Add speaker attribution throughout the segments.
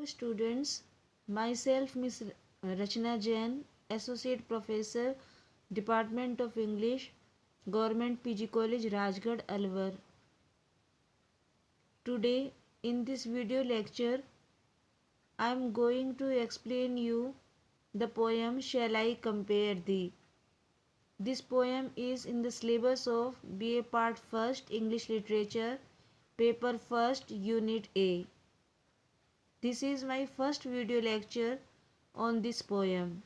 Speaker 1: students, myself Miss Rachna Jain, Associate Professor, Department of English, Government PG College, Rajgarh, Alwar. Today, in this video lecture, I am going to explain you the poem Shall I Compare Thee. This poem is in the syllabus of BA Part 1st English Literature, Paper 1st, Unit A. This is my first video lecture on this poem.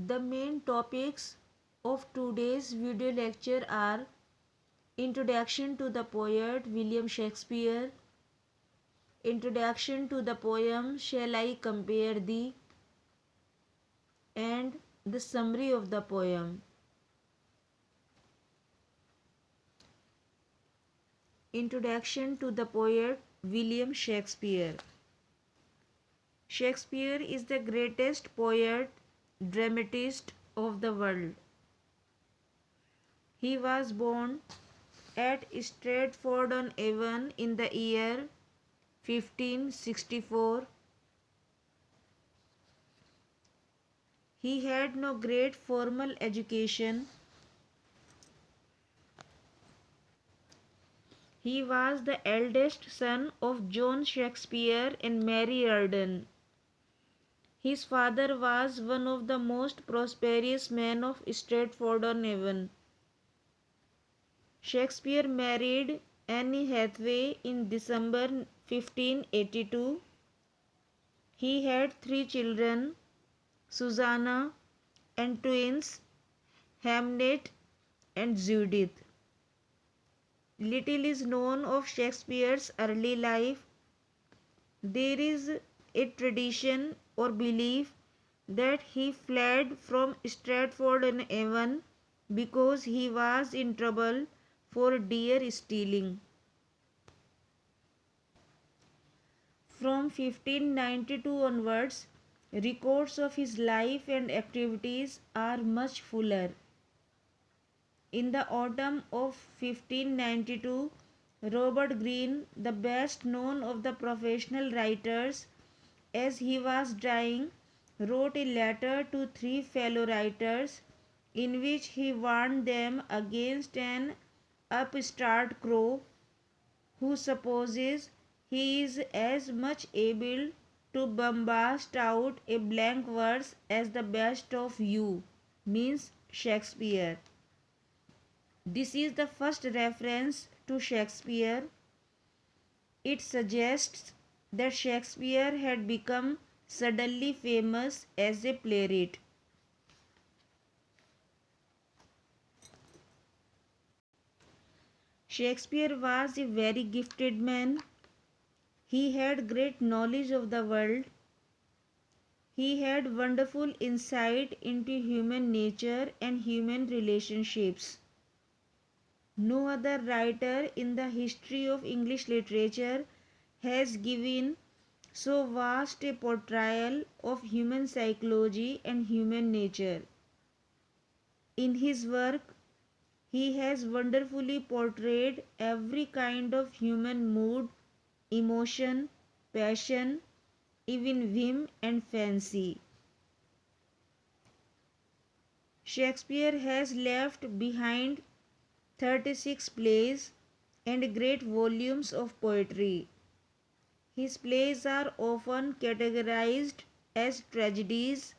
Speaker 1: The main topics of today's video lecture are Introduction to the poet William Shakespeare, Introduction to the poem Shall I Compare Thee, and the summary of the poem. Introduction to the poet William Shakespeare. Shakespeare is the greatest poet, dramatist of the world. He was born at Stratford-on-Avon in the year 1564. He had no great formal education. He was the eldest son of John Shakespeare and Mary Arden. His father was one of the most prosperous men of Stratford-on-Avon. Shakespeare married Anne Hathaway in December 1582. He had 3 children, Susanna and twins, Hamnet and Judith. Little is known of Shakespeare's early life. There is a tradition or belief that he fled from Stratford-on-Avon because he was in trouble for deer stealing. From 1592 onwards, records of his life and activities are much fuller. In the autumn of 1592, Robert Greene, the best known of the professional writers, as he was dying, wrote a letter to 3 fellow writers in which he warned them against an upstart crow who supposes he is as much able to bombast out a blank verse as the best of you, means Shakespeare. This is the first reference to Shakespeare. It suggests that Shakespeare had become suddenly famous as a playwright. Shakespeare was a very gifted man. He had great knowledge of the world. He had wonderful insight into human nature and human relationships. No other writer in the history of English literature has given so vast a portrayal of human psychology and human nature. In his work, he has wonderfully portrayed every kind of human mood, emotion, passion, even whim and fancy. Shakespeare has left behind 36 plays and great volumes of poetry. His plays are often categorized as tragedies,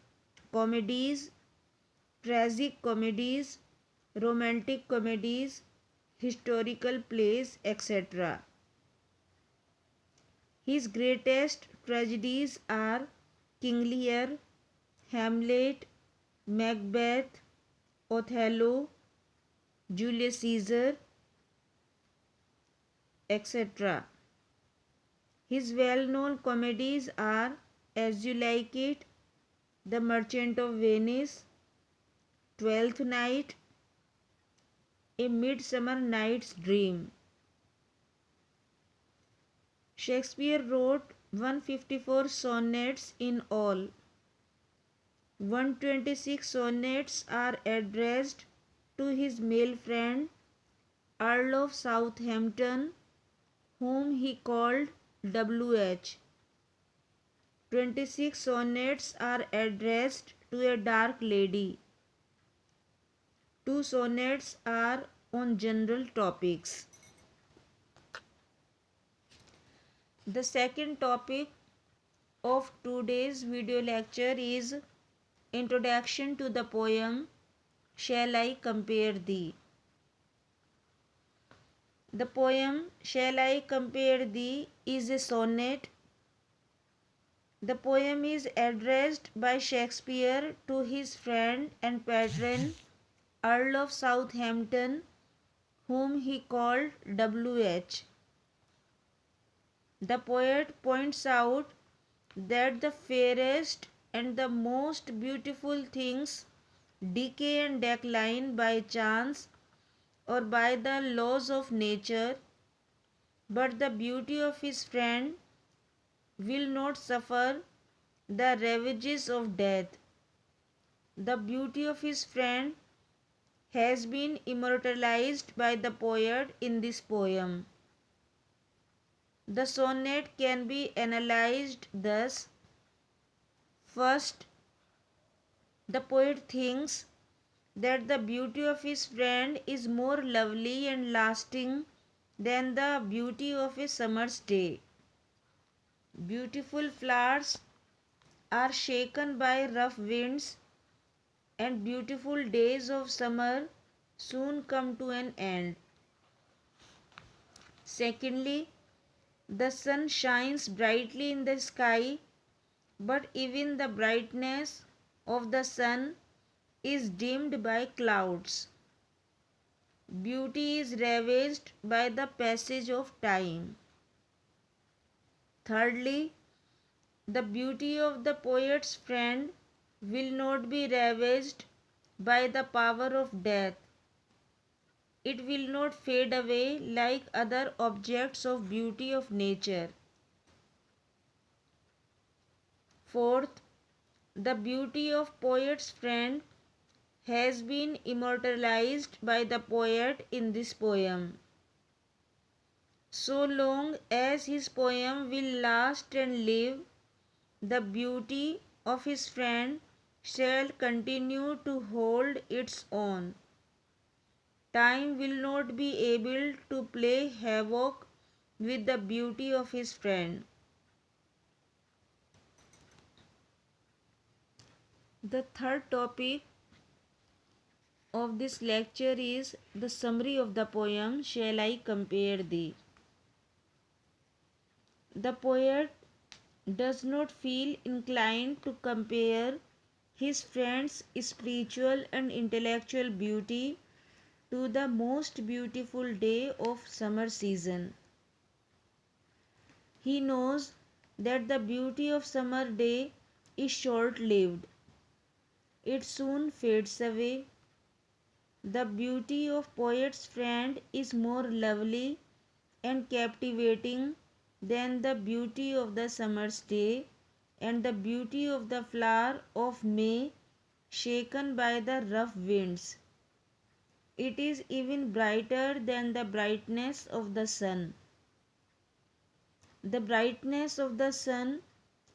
Speaker 1: comedies, tragic comedies, romantic comedies, historical plays, etc. His greatest tragedies are King Lear, Hamlet, Macbeth, Othello, Julius Caesar, etc. His well-known comedies are As You Like It, The Merchant of Venice, Twelfth Night, A Midsummer Night's Dream. Shakespeare wrote 154 sonnets in all. 126 sonnets are addressed to his male friend Earl of Southampton whom he called W.H. 26 sonnets are addressed to a dark lady. 2 sonnets are on general topics. The second topic of today's video lecture is Introduction to the poem Shall I Compare Thee? The poem Shall I Compare Thee is a sonnet. The poem is addressed by Shakespeare to his friend and patron Earl of Southampton, whom he called W.H. The poet points out that the fairest and the most beautiful things decay and decline by chance or by the laws of nature, but the beauty of his friend will not suffer the ravages of death. The beauty of his friend has been immortalized by the poet in this poem. The sonnet can be analyzed thus. First, the poet thinks that the beauty of his friend is more lovely and lasting than the beauty of a summer's day. Beautiful flowers are shaken by rough winds, and beautiful days of summer soon come to an end. Secondly, the sun shines brightly in the sky, but even the brightness of the sun is dimmed by clouds. Beauty is ravaged by the passage of time. Thirdly, the beauty of the poet's friend will not be ravaged by the power of death. It will not fade away like other objects of beauty of nature. Fourth, the beauty of poet's friend has been immortalized by the poet in this poem. So long as his poem will last and live, the beauty of his friend shall continue to hold its own. Time will not be able to play havoc with the beauty of his friend. The third topic of this lecture is the summary of the poem Shall I Compare Thee? The poet does not feel inclined to compare his friend's spiritual and intellectual beauty to the most beautiful day of summer season. He knows that the beauty of summer day is short-lived. It soon fades away. The beauty of poet's friend is more lovely and captivating than the beauty of the summer's day and the beauty of the flower of May shaken by the rough winds. It is even brighter than the brightness of the sun. The brightness of the sun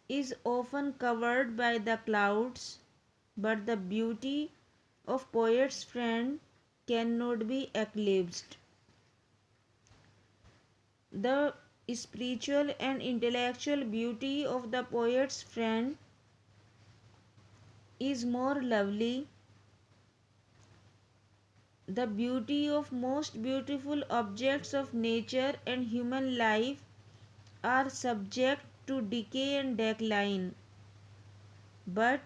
Speaker 1: is often covered by the clouds, but the beauty of poet's friend cannot be eclipsed. The spiritual and intellectual beauty of the poet's friend is more lovely. The beauty of most beautiful objects of nature and human life are subject to decay and decline, but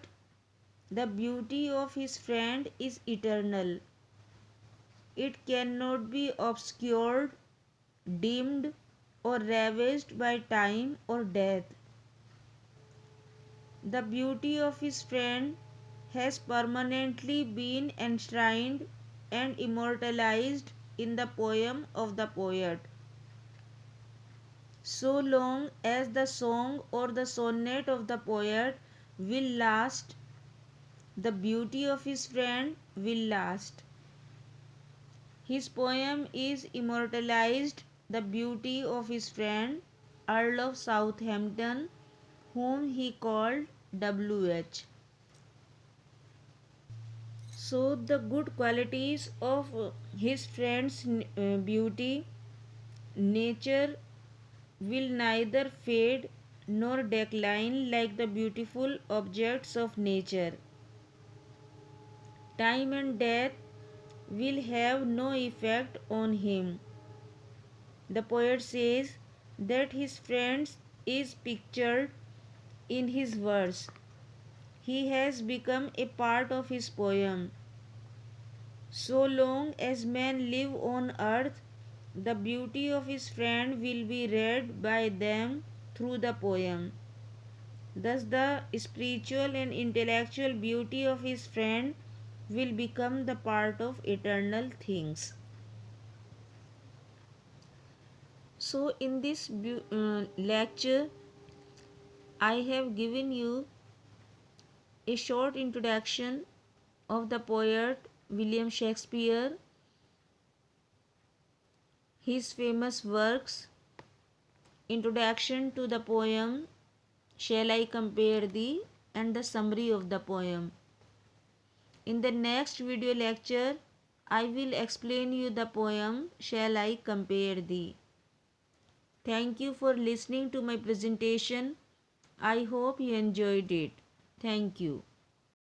Speaker 1: the beauty of his friend is eternal. It cannot be obscured, dimmed, or ravaged by time or death. The beauty of his friend has permanently been enshrined and immortalized in the poem of the poet. So long as the song or the sonnet of the poet will last, the beauty of his friend will last. His poem is immortalized the beauty of his friend, Earl of Southampton, whom he called W.H. So, the good qualities of his friend's beauty, nature will neither fade nor decline like the beautiful objects of nature. Time and death will have no effect on him. The poet says that his friend is pictured in his verse. He has become a part of his poem. So long as men live on earth, the beauty of his friend will be read by them through the poem. Thus, the spiritual and intellectual beauty of his friend will become the part of eternal things. So, in this lecture, I have given you a short introduction of the poet William Shakespeare, his famous works, introduction to the poem Shall I Compare Thee, and the summary of the poem. In the next video lecture, I will explain you the poem Shall I Compare Thee. Thank you for listening to my presentation. I hope you enjoyed it. Thank you.